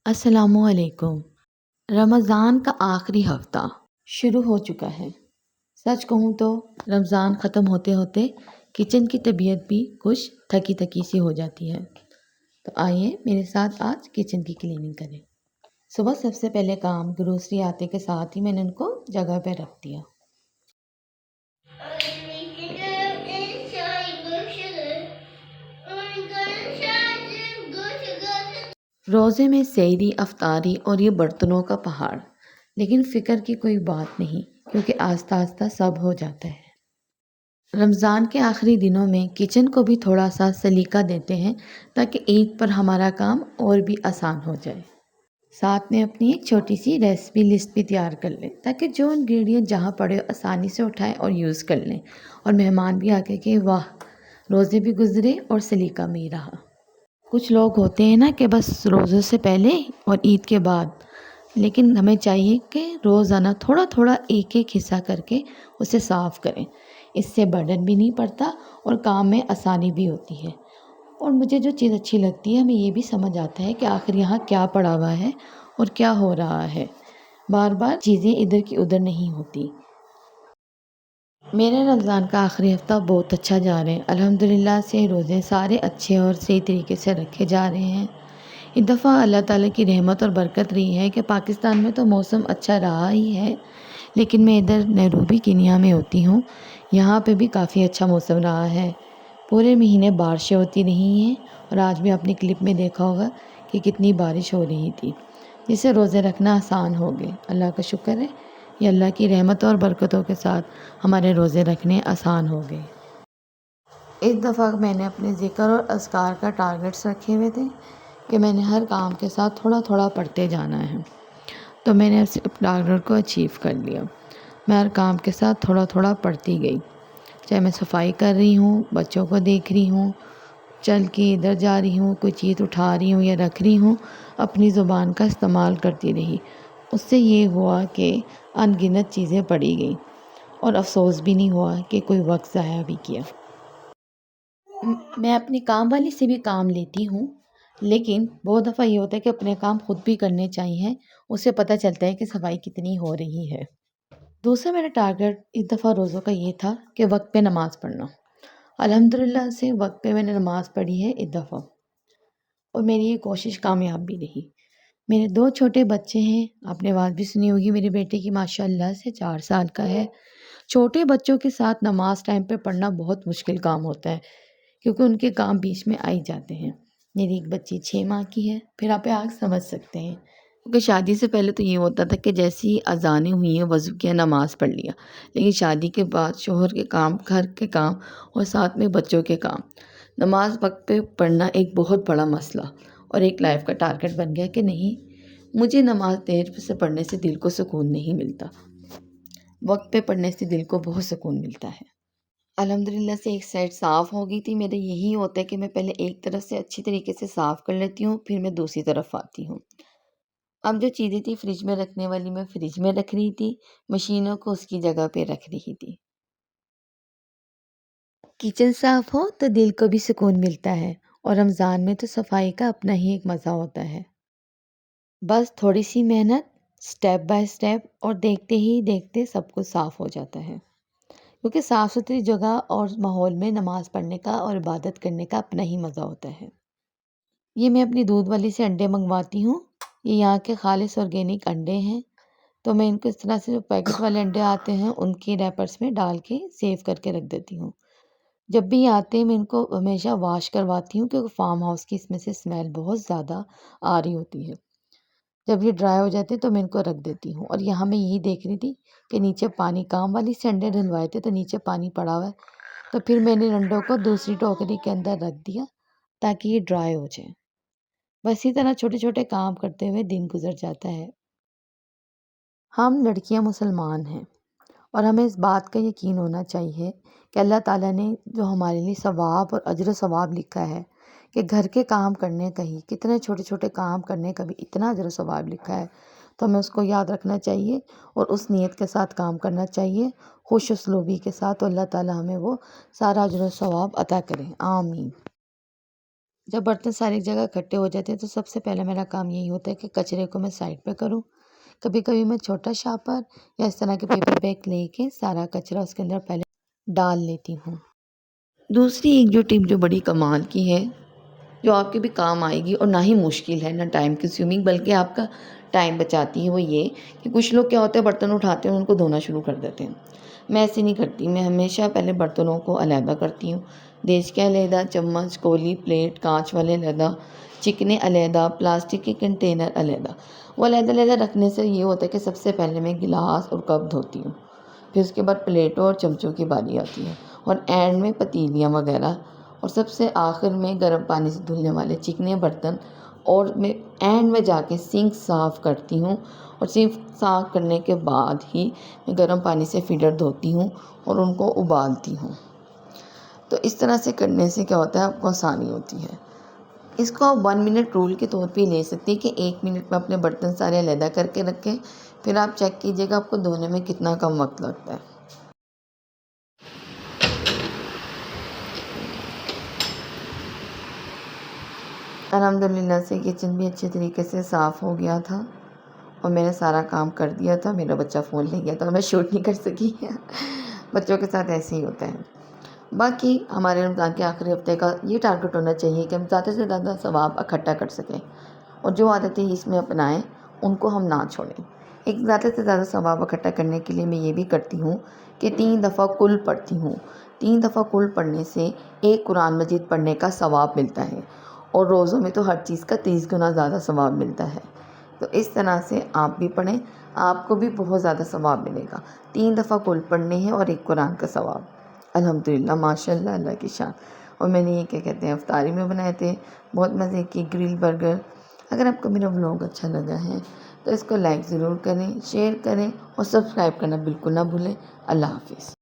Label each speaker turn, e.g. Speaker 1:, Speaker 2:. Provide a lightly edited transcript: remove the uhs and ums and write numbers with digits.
Speaker 1: السلام علیکم۔ رمضان کا آخری ہفتہ شروع ہو چکا ہے۔ سچ کہوں تو رمضان ختم ہوتے ہوتے کچن کی طبیعت بھی کچھ تھکی تھکی سی ہو جاتی ہے۔ تو آئیے میرے ساتھ آج کچن کی کلیننگ کریں۔ صبح سب سے پہلے کام گروسری آتے کے ساتھ ہی میں نے ان کو جگہ پہ رکھ دیا۔ روزے میں سحری، افطاری اور یہ برتنوں کا پہاڑ، لیکن فکر کی کوئی بات نہیں کیونکہ آہستہ آہستہ سب ہو جاتا ہے۔ رمضان کے آخری دنوں میں کچن کو بھی تھوڑا سا سلیقہ دیتے ہیں تاکہ عید پر ہمارا کام اور بھی آسان ہو جائے۔ ساتھ میں اپنی ایک چھوٹی سی ریسپی لسٹ بھی تیار کر لیں تاکہ جو انگریڈینٹ جہاں پڑے آسانی سے اٹھائیں اور یوز کر لیں، اور مہمان بھی آ کے کہ واہ، روزے بھی گزرے اور سلیقہ میں ہی رہا۔ کچھ لوگ ہوتے ہیں نا کہ بس روزوں سے پہلے اور عید کے بعد، لیکن ہمیں چاہیے کہ روزانہ تھوڑا تھوڑا ایک ایک حصہ کر کے اسے صاف کریں۔ اس سے برڈن بھی نہیں پڑتا اور کام میں آسانی بھی ہوتی ہے۔ اور مجھے جو چیز اچھی لگتی ہے، ہمیں یہ بھی سمجھ آتا ہے کہ آخر یہاں کیا پڑا ہوا ہے اور کیا ہو رہا ہے۔ بار بار چیزیں ادھر کی ادھر نہیں ہوتی۔ میرے رمضان کا آخری ہفتہ بہت اچھا جا رہا ہے۔ الحمدللہ سے روزے سارے اچھے اور صحیح طریقے سے رکھے جا رہے ہیں۔ اس دفعہ اللہ تعالیٰ کی رحمت اور برکت رہی ہے کہ پاکستان میں تو موسم اچھا رہا ہی ہے، لیکن میں ادھر نیروبی کینیا میں ہوتی ہوں، یہاں پہ بھی کافی اچھا موسم رہا ہے۔ پورے مہینے بارشیں ہوتی رہی ہیں اور آج بھی اپنی کلپ میں دیکھا ہوگا کہ کتنی بارش ہو رہی تھی، جس سے روزے رکھنا آسان ہو گئے۔ اللہ کا شکر ہے، یہ اللہ کی رحمت اور برکتوں کے ساتھ ہمارے روزے رکھنے آسان ہو گئے۔ اس دفعہ میں نے اپنے ذکر اور اذکار کا ٹارگٹس رکھے ہوئے تھے کہ میں نے ہر کام کے ساتھ تھوڑا تھوڑا پڑھتے جانا ہے، تو میں نے اس ٹارگٹ کو اچیو کر لیا۔ میں ہر کام کے ساتھ تھوڑا تھوڑا پڑھتی گئی، چاہے میں صفائی کر رہی ہوں، بچوں کو دیکھ رہی ہوں، چل کے ادھر جا رہی ہوں، کوئی چیز اٹھا رہی ہوں یا رکھ رہی ہوں، اپنی زبان کا استعمال کرتی رہی۔ اس سے یہ ہوا کہ ان گنت چیزیں پڑھی گئیں اور افسوس بھی نہیں ہوا کہ کوئی وقت ضائع بھی کیا۔ میں اپنی کام والی سے بھی کام لیتی ہوں، لیکن بہت دفعہ یہ ہوتا ہے کہ اپنے کام خود بھی کرنے چاہیے، اس سے پتہ چلتا ہے کہ صفائی کتنی ہو رہی ہے۔ دوسرا میرا ٹارگٹ اس دفعہ روزوں کا یہ تھا کہ وقت پہ نماز پڑھنا۔ الحمدللہ سے وقت پہ میں نے نماز پڑھی ہے اس دفعہ، اور میری یہ کوشش کامیاب بھی رہی۔ میرے 2 چھوٹے بچے ہیں، آپ نے آواز بھی سنی ہوگی میری بیٹے کی، ماشاءاللہ سے 4 سال کا ہے۔ چھوٹے بچوں کے ساتھ نماز ٹائم پہ پڑھنا بہت مشکل کام ہوتا ہے، کیونکہ ان کے کام بیچ میں آ ہی جاتے ہیں۔ میری ایک بچی 6 ماہ کی ہے، پھر آپ آگ سمجھ سکتے ہیں، کیونکہ شادی سے پہلے تو یہ ہوتا تھا کہ جیسی اذانیں ہوئی ہیں وضو کیا نماز پڑھ لیا، لیکن شادی کے بعد شوہر کے کام، گھر کے کام اور ساتھ میں بچوں کے کام، نماز وقت پہ پڑھنا ایک بہت بڑا مسئلہ اور ایک لائف کا ٹارگٹ بن گیا کہ نہیں، مجھے نماز دیر سے پڑھنے سے دل کو سکون نہیں ملتا، وقت پہ پڑھنے سے دل کو بہت سکون ملتا ہے۔ الحمدللہ سے ایک سائڈ صاف ہو گئی تھی۔ میرا یہی ہوتا ہے کہ میں پہلے ایک طرف سے اچھی طریقے سے صاف کر لیتی ہوں، پھر میں دوسری طرف آتی ہوں۔ اب جو چیزیں تھی فریج میں رکھنے والی، میں فریج میں رکھ رہی تھی، مشینوں کو اس کی جگہ پہ رکھ رہی تھی۔ کچن صاف ہو تو دل کو بھی سکون ملتا ہے، اور رمضان میں تو صفائی کا اپنا ہی ایک مزہ ہوتا ہے۔ بس تھوڑی سی محنت، سٹیپ بائی سٹیپ، اور دیکھتے ہی دیکھتے سب کچھ صاف ہو جاتا ہے، کیونکہ صاف ستھری جگہ اور ماحول میں نماز پڑھنے کا اور عبادت کرنے کا اپنا ہی مزہ ہوتا ہے۔ یہ میں اپنی دودھ والی سے انڈے منگواتی ہوں، یہ یہاں کے خالص آرگینک انڈے ہیں، تو میں ان کو اس طرح سے جو پیکٹ والے انڈے آتے ہیں ان کے ریپرز میں ڈال کے سیو کر کے رکھ دیتی ہوں۔ جب بھی یہ آتے ہیں میں ان کو ہمیشہ واش کرواتی ہوں، کیونکہ فارم ہاؤس کی اس میں سے اسمیل بہت زیادہ آ رہی ہوتی ہے۔ جب یہ ڈرائی ہو جاتے ہیں تو میں ان کو رکھ دیتی ہوں۔ اور یہاں میں یہی دیکھ رہی تھی کہ نیچے پانی، کام والی سے انڈے ڈلوائے تھے تو نیچے پانی پڑا ہوا ہے، تو پھر میں نے انڈوں کو دوسری ٹوکری کے اندر رکھ دیا تاکہ یہ ڈرائی ہو جائے۔ بس اسی طرح چھوٹے چھوٹے کام کرتے ہوئے دن گزر جاتا ہے۔ ہم لڑکیاں مسلمان ہیں، اور ہمیں اس بات کا یقین ہونا چاہیے کہ اللہ تعالیٰ نے جو ہمارے لیے ثواب اور اجر و ثواب لکھا ہے، کہ گھر کے کام کرنے کا ہی، کتنے چھوٹے چھوٹے کام کرنے کا بھی اتنا اجر و ثواب لکھا ہے، تو ہمیں اس کو یاد رکھنا چاہیے اور اس نیت کے ساتھ کام کرنا چاہیے، خوش اسلوبی کے ساتھ، تو اللہ تعالیٰ ہمیں وہ سارا اجر و ثواب عطا کریں، آمین۔ جب برتن ساری ایک جگہ اکٹھے ہو جاتے ہیں تو سب سے پہلا میرا کام یہی ہوتا ہے کہ کچرے کو میں سائڈ پہ کروں. کبھی کبھی میں چھوٹا شاپر یا اس طرح کے پیپر بیگ لے کے سارا کچرا اس کے اندر پہلے ڈال لیتی ہوں. دوسری ایک جو ٹپ جو بڑی کمال کی ہے، جو آپ کے بھی کام آئے گی اور نہ ہی مشکل ہے نہ ٹائم کنزیومنگ بلکہ آپ کا ٹائم بچاتی ہے، وہ یہ کہ کچھ لوگ کیا ہوتا ہے برتن اٹھاتے ہیں اور ان کو دھونا شروع کر دیتے ہیں. میں ایسے نہیں کرتی. میں ہمیشہ پہلے برتنوں کو علیحدہ کرتی ہوں. دیش کے علیحدہ، چمچ، کولی، پلیٹ، کانچ والے علیحدہ، چکنے علیحدہ، پلاسٹک کے کنٹینر علیحدہ. وہ علیحدہ علیحدہ رکھنے سے یہ ہوتا ہے کہ سب سے پہلے میں گلاس اور کپ دھوتی ہوں، پھر اس کے بعد پلیٹوں اور چمچوں کی باری آتی ہے، اور اینڈ میں پتیلیاں وغیرہ، اور سب سے آخر میں گرم پانی سے دھلنے والے چکنے برتن. اور میں اینڈ میں جا کے سنک صاف کرتی ہوں، اور سنک صاف کرنے کے بعد ہی میں گرم پانی سے فیڈر دھوتی ہوں اور ان کو ابالتی ہوں. تو اس طرح سے کرنے سے کیا ہوتا ہے، آپ کو آسانی ہوتی ہے. اس کو آپ 1 منٹ رول کے طور پہ لے سکتے ہیں کہ 1 منٹ میں اپنے برتن سارے علیحدہ کر کے رکھیں، پھر آپ چیک کیجئے گا آپ کو دھونے میں کتنا کم وقت لگتا ہے. الحمدللہ سے کچن بھی اچھے طریقے سے صاف ہو گیا تھا اور میں نے سارا کام کر دیا تھا. میرا بچہ فون لے گیا تھا اور میں شوٹ نہیں کر سکی. بچوں کے ساتھ ایسے ہی ہوتا ہے. باقی ہمارے رمضان کے آخری ہفتے کا یہ ٹارگٹ ہونا چاہیے کہ ہم زیادہ سے زیادہ ثواب اکٹھا کر سکیں، اور جو عادتیں اس میں اپنائیں ان کو ہم نہ چھوڑیں. ایک زیادہ سے زیادہ ثواب اکٹھا کرنے کے لیے میں یہ بھی کرتی ہوں کہ 3 دفعہ کل پڑھتی ہوں. 3 دفعہ کل پڑھنے سے ایک قرآن مجید پڑھنے کا ثواب ملتا ہے، اور روزوں میں تو ہر چیز کا 30 گنا زیادہ ثواب ملتا ہے. تو اس طرح سے آپ بھی پڑھیں، آپ کو بھی بہت زیادہ ثواب ملے گا. 3 دفعہ کل پڑھنے ہیں اور ایک قرآن کا ثواب. الحمدللہ، ماشاء اللہ، اللہ کی شان. اور میں نے یہ کیا کہتے ہیں افطاری میں بنائے تھے بہت مزے کی گرل برگر. اگر آپ کو میرا ولاگ اچھا لگا ہے تو اس کو لائک ضرور کریں، شیئر کریں اور سبسکرائب کرنا بالکل نہ بھولیں. اللہ حافظ.